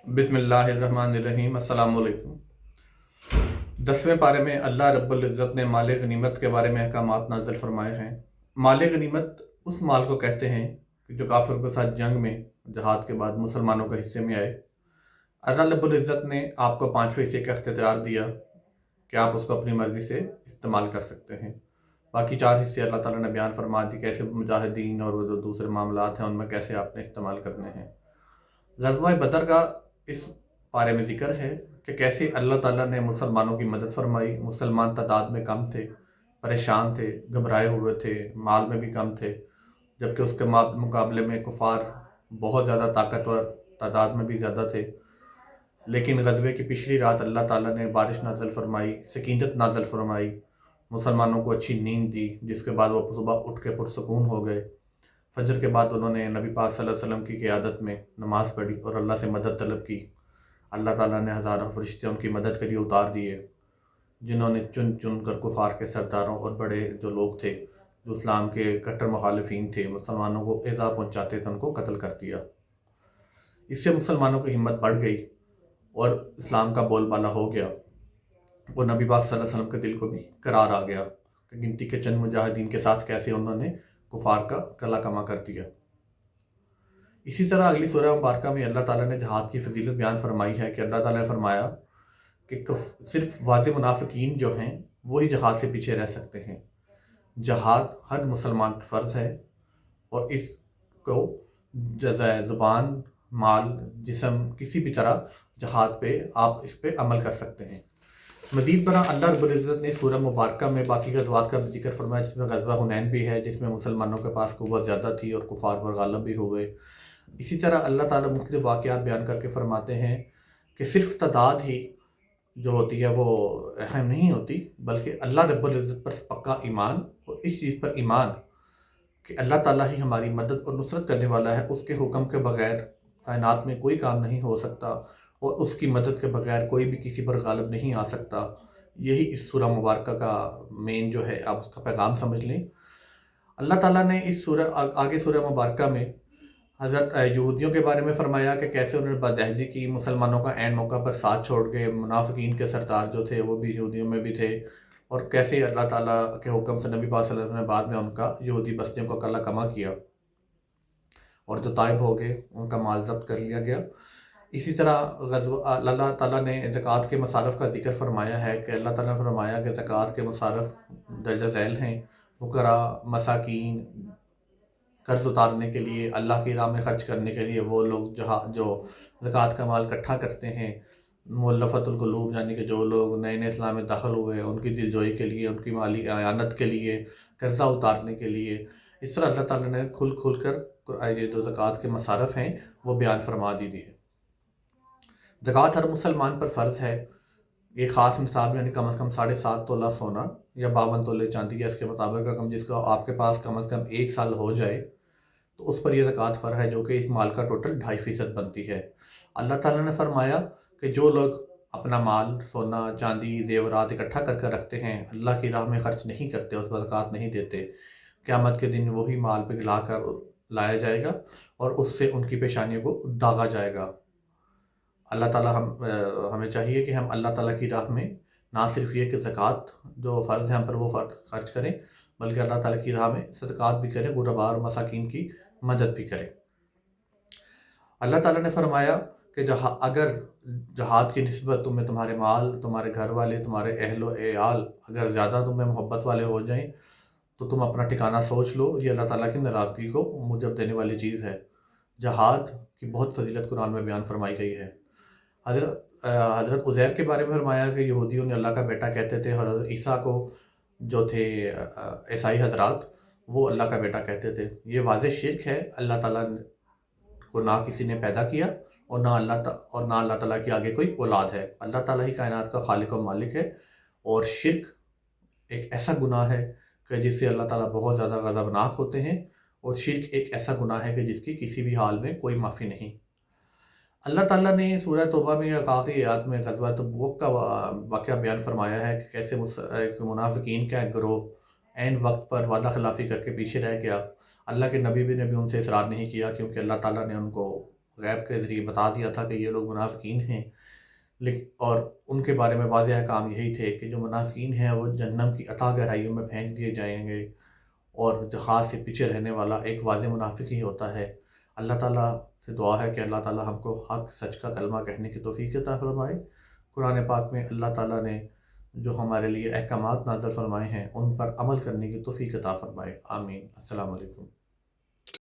बिस्मिल्लाहिर्रहमानिर्रहीम। अस्सलाम वालेकुम। 10वें पारे में अल्लाह रब्बुल इज़्ज़त ने माल गनीमत के बारे में अहकामात नाज़िल फरमाए हैं। माल गनीमत उस माल को कहते हैं कि जो काफिरों के साथ जंग में जहाद के बाद मुसलमानों के हिस्से में आए। अल्लाह रब्बुल इज़्ज़त ने आपको 5वें हिस्से का इख्तियार दिया कि आप उसको अपनी मर्ज़ी से इस्तेमाल कर सकते हैं। बाकी 4 हिस्से अल्लाह ताला ने बयान फरमा दी कैसे मुजाहिदीन और वो जो दूसरे मामलात हैं उनमें कैसे आपने इस्तेमाल करने हैं। ग़ज़वा बदर का इस पारे में ज़िक्र है कि कैसे अल्लाह ताला ने मुसलमानों की मदद फरमाई। मुसलमान तादाद में कम थे, परेशान थे, घबराए हुए थे, माल में भी कम थे, जबकि उसके मुकाबले में कुफ़ार बहुत ज़्यादा ताकतवर, तादाद में भी ज़्यादा थे। लेकिन ग़ज़वे की पिछली रात अल्लाह ताला ने बारिश नाज़िल फरमाई, सकीनत नाज़िल फरमाई, मुसलमानों को अच्छी नींद दी, जिसके बाद वो सुबह उठ के पुरसकून हो गए। फजर के बाद उन्होंने नबी पाक सल्लल्लाहु अलैहि वसल्लम की क़ियादत में नमाज़ पढ़ी और अल्लाह से मदद तलब की। अल्लाह ताला ने हज़ारों फरिश्ते उनकी मदद के लिए उतार दिए, जिन्होंने चुन चुन कर कुफ़ार के सरदारों और बड़े जो लोग थे, जो इस्लाम के कट्टर मुखालिफिन थे, मुसलमानों को ईज़ा पहुँचाते थे, उनको कत्ल कर दिया। इससे मुसलमानों की हिम्मत बढ़ गई और इस्लाम का बोलबाला हो गया और नबी पाक सल्लल्लाहु अलैहि वसल्लम के दिल को भी करार आ गया कि गिनती के चंद मुजाहिदीन के साथ कैसे उन्होंने कुफ़ार का गला कमा कर दिया। इसी तरह अगली सूरह मुबारका में अल्लाह ताला ने जहाद की फजीलत बयान फरमाई है कि अल्लाह ताला ने फरमाया कि सिर्फ वाज़े मुनाफिकीन जो हैं वही जहाद से पीछे रह सकते हैं। जहाद हर मुसलमान पर फ़र्ज़ है और इसको ज़ुबान, माल, जिस्म किसी भी तरह जहाद पे आप इस पे अमल कर सकते हैं। मज़ीद बरआं अल्लाह रब्बुल इज़्ज़त ने सूरह मुबारका में बाकी ग़ज़वात का भी ज़िक्र फरमाया, जिसमें ग़ज़वा हुनैन भी है, जिसमें मुसलमानों के पास क़ुव्वत ज़्यादा थी और कुफ़ार पर गालिब भी हुए। इसी तरह अल्लाह ताला मुख्तलिफ़ वाक़यात बयान करके फ़रमाते हैं कि सिर्फ़ तादाद ही जो होती है वो अहम नहीं होती, बल्कि अल्लाह रब्बुल इज़्ज़त पर पक्का ईमान और इस चीज़ पर ईमान कि अल्लाह ताला ही हमारी मदद और नुसरत करने वाला है। उसके हुक्म के बग़ैर कायनात में कोई काम नहीं हो सकता और उसकी मदद के बग़ैर कोई भी किसी पर गालिब नहीं आ सकता। यही इस सूरह मुबारका का मेन जो है, आप उसका पैगाम समझ लें। अल्लाह ताला ने इस आगे सूरह मुबारका में हज़रत यहूदियों के बारे में फ़रमाया कि कैसे उन्होंने बदअहदी की, मुसलमानों का ऐन मौका पर साथ छोड़ गए। मुनाफिकीन के सरदार जो थे वो भी यहूदियों में भी थे और कैसे अल्लाह ताला के हुक्म से नबी पाक सल्लल्लाहु अलैहि वसल्लम ने बाद में उनका यहूदी बस्तियों को कला कमा किया और जो ताइब हो गए उनका माल ज़ब्त कर लिया गया। इसी तरह अल्लाह ताला ने ज़कात के मसारफ़ का ज़िक्र फरमाया है कि अल्लाह ताला ने फरमाया कि ज़कात के मसारफ़ दर्जा झैल हैं। फ़ुक़रा, मसाकीन, कर्ज़ उतारने के लिए, अल्लाह की राह में ख़र्च करने के लिए वो लोग जो ज़कात का माल इकट्ठा करते हैं। मुअल्लफ़तुल क़ुलूब यानी कि जो लोग नए नए इस्लाम में दाखिल हुए हैं, उनकी दिलजोई के लिए, उनकी माली अयानत के लिए, कर्ज़ा उतारने के लिए। इस तरह अल्लाह ताला ने खुल कर ये जो ज़कात के मसारफ़ हैं वो बयान फरमा दी है। ज़कात हर मुसलमान पर फ़र्ज़ है। एक ख़ास निसाब यानी कम से कम 7.5 तोला सोना या 52 तोले चांदी या इसके मुताबिक रकम जिसका आपके पास कम से कम 1 साल हो जाए तो उस पर यह ज़कात फ़र्ज़ है, जो कि इस माल का टोटल 2.5% बनती है। अल्लाह ताला ने फरमाया कि जो लोग अपना माल, सोना, चांदी, ज़ेवरात इकट्ठा कर रखते हैं, अल्लाह की राह में ख़र्च नहीं करते, उस पर ज़कात नहीं देते, क़यामत के दिन वही माल पिघला कर लाया जाएगा और उससे उनकी पेशानियों को दागा जाएगा। अल्लाह ताला हमें चाहिए कि हम अल्लाह ताला की राह में ना सिर्फ ये कि ज़कात जो फ़र्ज़ है हम पर वो ख़र्च करें, बल्कि अल्लाह ताला की राह में सदक़ात भी करें, गुरबा और मसाकीन की मदद भी करें। अल्लाह ताला ने फरमाया कि अगर जहाद की निस्बत तुम्हें तुम्हारे माल, तुम्हारे घर वाले, तुम्हारे अहलो एयाल अगर ज़्यादा तुम्हें मोहब्बत वाले हो जाएँ तो तुम अपना ठिकाना सोच लो। ये अल्लाह ताला की नाराज़गी को मूजब देने वाली चीज़ है। जहाद की बहुत फजीलत कुरान में बयान फरमाई गई है। हज़रत उज़ैर के बारे में फरमाया कि यहूदियों ने अल्लाह का बेटा कहते थे और हज़रत ईसा को जो थे ईसाई हज़रात वो अल्लाह का बेटा कहते थे। ये वाज़ेह शिर्क है। अल्लाह ताला को ना किसी ने पैदा किया और ना अल्लाह ताला के आगे कोई औलाद है। अल्लाह ताला ही कायनात का खालिक और मालिक है और शिर्क एक ऐसा गुनाह है कि जिससे अल्लाह ताला बहुत ज़्यादा ग़ज़बनाक होते हैं और शिर्क एक ऐसा गुनाह है कि जिसकी किसी भी हाल में कोई माफ़ी नहीं। अल्लाह ताला ने सूरह तौबा में आखिरी आयत में ग़ज़वा तबूक का वाक़या बयान फरमाया है कि कैसे मुनाफ़िकीन का एक गिरोह ऐन वक्त पर वादा खिलाफ़ी करके पीछे रह गया। अल्लाह के नबी ने भी उनसे इसरार नहीं किया क्योंकि अल्लाह ताला ने उनको غیب کے ذریعے بتا دیا تھا کہ یہ لوگ منافقین ہیں، لیکن اور ان کے بارے میں واضح احکام یہی تھے کہ جو منافقین ہیں وہ جہنم کی اتھاہ گہرائیوں میں پھینک دیے جائیں گے، اور جو خاص سے پیچھے رہنے والا ایک واضح منافق ہی ہوتا ہے۔ اللہ تعالیٰ سے دعا ہے کہ اللہ تعالیٰ ہم کو حق سچ کا کلمہ کہنے کی توفیق عطا فرمائے۔ قرآن پاک میں اللہ تعالیٰ نے جو ہمارے لیے احکامات نازل فرمائے ہیں ان پر عمل کرنے کی توفیق عطا فرمائے، آمین۔ السلام علیکم۔